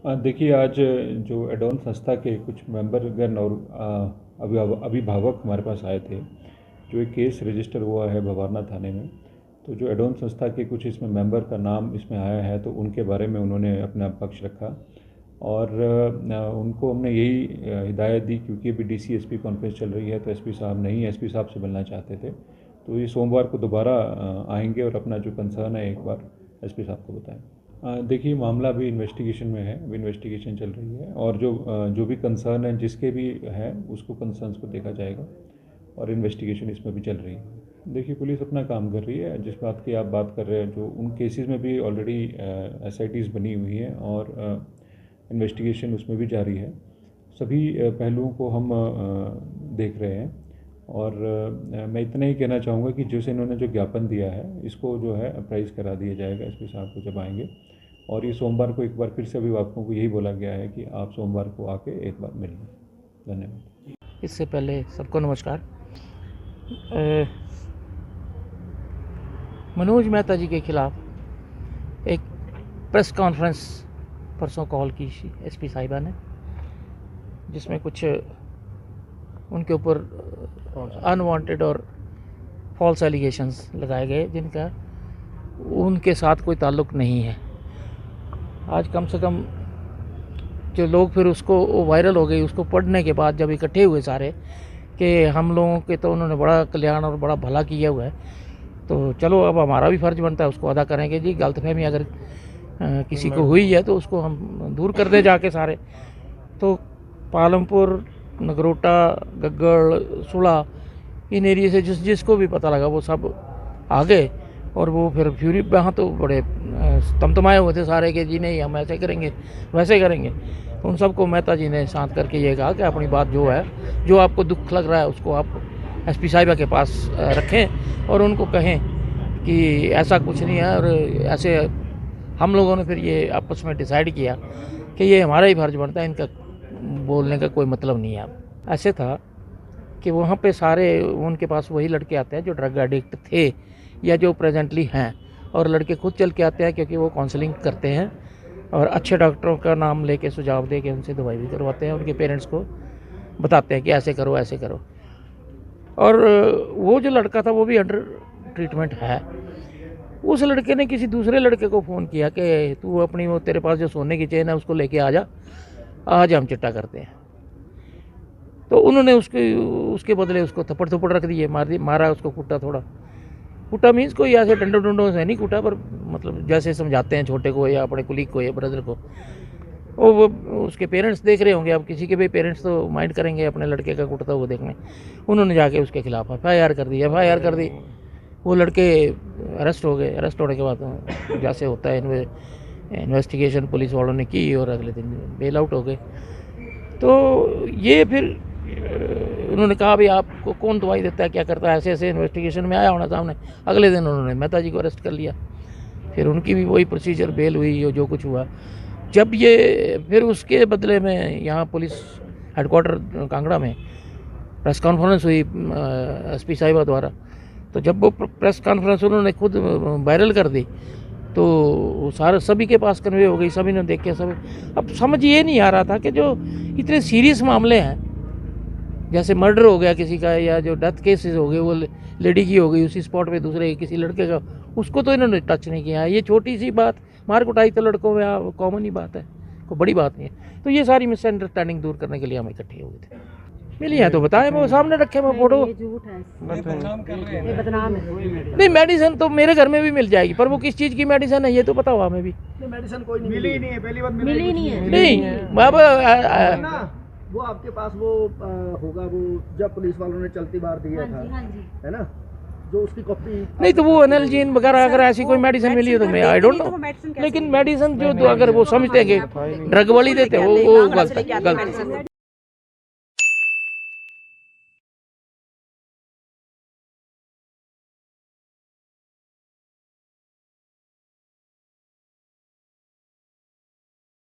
देखिए, आज जो एडॉन संस्था के कुछ मेंबरगण और अभिभावक हमारे पास आए थे, जो एक केस रजिस्टर हुआ है भवारना थाने में। तो जो एडॉन संस्था के कुछ इसमें मेंबर का नाम इसमें आया है, तो उनके बारे में उन्होंने अपना पक्ष रखा और उनको हमने यही हिदायत दी, क्योंकि अभी डीसी एसपी कॉन्फ्रेंस चल रही है, तो एसपी साहब नहीं, एसपी साहब से मिलना चाहते थे। तो ये सोमवार को दोबारा आएंगे और अपना जो कंसर्न है एक बार एसपी साहब को बताएं। देखिए, मामला अभी इन्वेस्टिगेशन में है, अभी इन्वेस्टिगेशन चल रही है और जो भी कंसर्न है, जिसके भी है, उसको कंसर्न्स को देखा जाएगा और इन्वेस्टिगेशन इसमें भी चल रही है। देखिए, पुलिस अपना काम कर रही है। जिस बात की आप बात कर रहे हैं, जो उन केसेस में भी ऑलरेडी SITs बनी हुई हैं और इन्वेस्टिगेशन उसमें भी जारी है। सभी पहलुओं को हम देख रहे हैं और मैं इतना ही कहना चाहूँगा कि जैसे इन्होंने जो ज्ञापन दिया है, इसको जो है अप्राइज़ करा दिया जाएगा एसपी साहब को जब आएंगे। और ये सोमवार को एक बार फिर से अभिभावकों को यही बोला गया है कि आप सोमवार को आके एक बार मिल लें। धन्यवाद। इससे पहले सबको नमस्कार। मनोज मेहता जी के खिलाफ एक प्रेस कॉन्फ्रेंस परसों कॉल की एसपी साहिबा ने, जिसमें कुछ उनके ऊपर अनवांटेड और फॉल्स एलिगेशंस लगाए गए, जिनका उनके साथ कोई ताल्लुक़ नहीं है। आज कम से कम जो लोग फिर उसको वायरल हो गई, उसको पढ़ने के बाद जब इकट्ठे हुए सारे कि हम लोगों के तो उन्होंने बड़ा कल्याण और बड़ा भला किया हुआ है, तो चलो अब हमारा भी फ़र्ज़ बनता है उसको अदा करेंगे जी। गलतफहमी अगर किसी को हुई है तो उसको हम दूर कर दे जाके सारे। तो पालमपुर, नगरोटा, गग्गड़, सुड़ा, इन एरिए से जिसको भी पता लगा वो सब आ गए और वो फिर फ्यूरी वहाँ तो बड़े तमतमाए हुए थे सारे कि जी नहीं, हम ऐसे करेंगे वैसे करेंगे। उन सबको मेहता जी ने शांत करके ये कहा कि अपनी बात जो है, जो आपको दुख लग रहा है, उसको आप एसपी साहिबा के पास रखें और उनको कहें कि ऐसा कुछ नहीं है। और ऐसे हम लोगों ने फिर ये आपस में डिसाइड किया कि ये हमारा ही फर्ज बनता है, इनका बोलने का कोई मतलब नहीं है। ऐसे था कि वहाँ पे सारे उनके पास वही लड़के आते हैं जो ड्रग एडिक्ट थे या जो प्रेजेंटली हैं, और लड़के खुद चल के आते हैं क्योंकि वो काउंसलिंग करते हैं और अच्छे डॉक्टरों का नाम लेके सुझाव दे के उनसे दवाई भी करवाते हैं, उनके पेरेंट्स को बताते हैं कि ऐसे करो ऐसे करो। और वो जो लड़का था वो भी अंडर ट्रीटमेंट है। उस लड़के ने किसी दूसरे लड़के को फ़ोन किया कि तू अपनी वो तेरे पास जो सोने की चेन है उसको लेके आ जा, आज हम चिट्टा करते हैं। तो उन्होंने उसके बदले उसको थप्पड़ थप्पड़ रख दिए, मारा उसको, कूटा, थोड़ा कूटा मीन्स कोई ऐसे डंडों डंडों से नहीं कूटा, पर मतलब जैसे समझाते हैं छोटे को या अपने कुलीग को या ब्रदर को। वो उसके पेरेंट्स देख रहे होंगे, अब किसी के भी पेरेंट्स तो माइंड करेंगे अपने लड़के का कुटता हुआ देखने। उन्होंने जाके उसके खिलाफ FIR कर दी। वो लड़के अरेस्ट हो गए। अरेस्ट होने के बाद जैसे होता है इन्वेस्टिगेशन पुलिस वालों ने की और अगले दिन बेल आउट हो गए। तो ये फिर उन्होंने कहा भाई आपको कौन दवाई देता है, क्या करता है, ऐसे ऐसे इन्वेस्टिगेशन में आया होना सामने। अगले दिन उन्होंने मेहता जी को अरेस्ट कर लिया। फिर उनकी भी वही प्रोसीजर, बेल हुई, जो कुछ हुआ। जब ये फिर उसके बदले में यहाँ पुलिस हेडक्वार्टर कांगड़ा में प्रेस कॉन्फ्रेंस हुई एसपी साहिबा द्वारा। तो जब वो प्रेस कॉन्फ्रेंस उन्होंने खुद वायरल कर दी तो सभी के पास कन्वे हो गई, सभी ने देखे। सब अब समझ ये नहीं आ रहा था कि जो इतने सीरियस मामले हैं, जैसे मर्डर हो गया किसी का या जो डेथ केसेस हो गए, वो लेडी की हो गई उसी स्पॉट पे, दूसरे किसी लड़के का, उसको तो इन्होंने टच नहीं किया। ये छोटी सी बात, मार कुटाई तो लड़कों में कॉमन ही बात है, कोई बड़ी बात नहीं है। तो ये सारी मिसअंडरस्टैंडिंग दूर करने के लिए हम इकट्ठे हुए थे। मिली है तो बताएं, वो सामने रखे वो फोटो। नहीं, मेडिसिन तो मेरे घर में भी मिल जाएगी, पर वो किस चीज़ की मेडिसिन है ये तो पता हुआ हमें भी। मेडिसिन कोई नहीं मिली, नहीं है, पहली बात मिली नहीं है। नहीं बाबा, वो आपके पास वो होगा, वो जब पुलिस वालों ने चलती बार दिया था, है ना, जो उसकी कॉपी। नहीं तो वो एनाल्जीन वगैरह अगर ऐसी कोई मेडिसिन मिली है तो मैं आई डोंट नो, लेकिन मेडिसिन जो अगर वो समझते हैं कि ड्रग वाली देते हैं वो गलत है।